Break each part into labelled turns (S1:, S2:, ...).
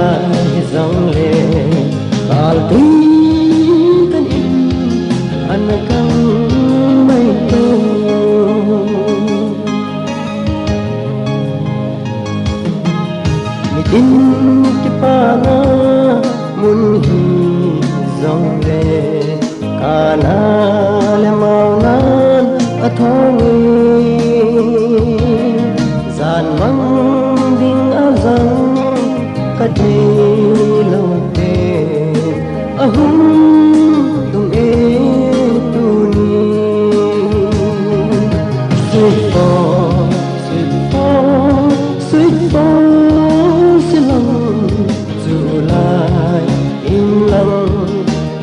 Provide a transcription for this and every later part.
S1: lai dòng lệ al tuy kan in anakang may to mitin kipana mun hi dòng lệ kana le maunan athongi gian mang ding azang kadri lâu te ahum tung e tu ni sweet for silang julai in lang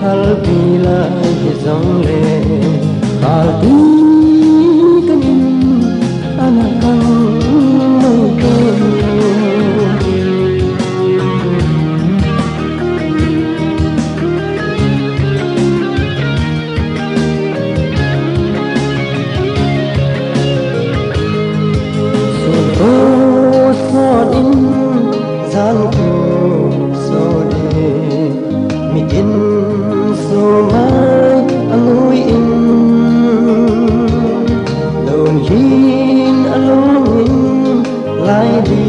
S1: hal pilai zong le hal tu kanin anakang gian khổ so đề mi in so mai angui in lon hin along in lai di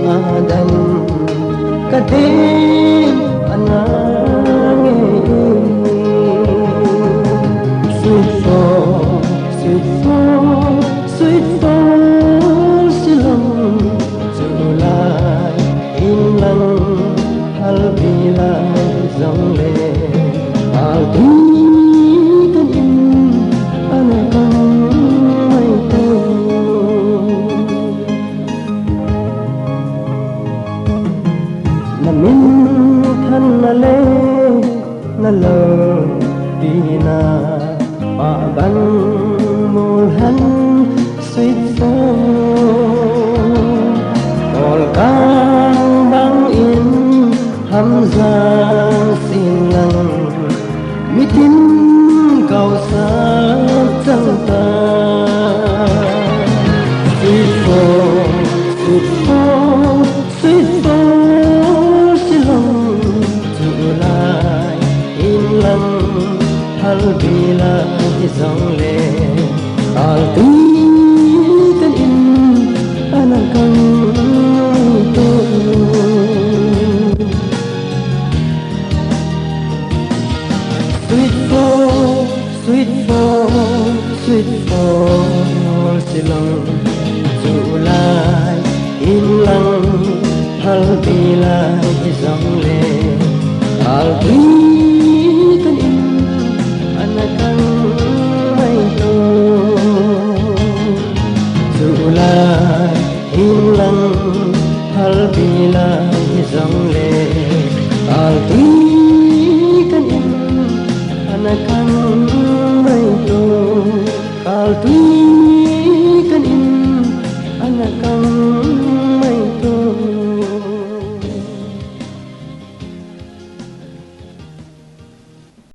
S1: padan kadem anange sweet for silang julai lang hal bilai dòng lệ al tuy kan in anakang may to namin kan na le na lo di na paban mulhan sweet for all hamza silang mitin kau sa ta sweet for silang julai in lang hal bilai dòng lệ al tuy kan in anakang to sweet for silang julai in lang hal bilai dòng lệ al tuy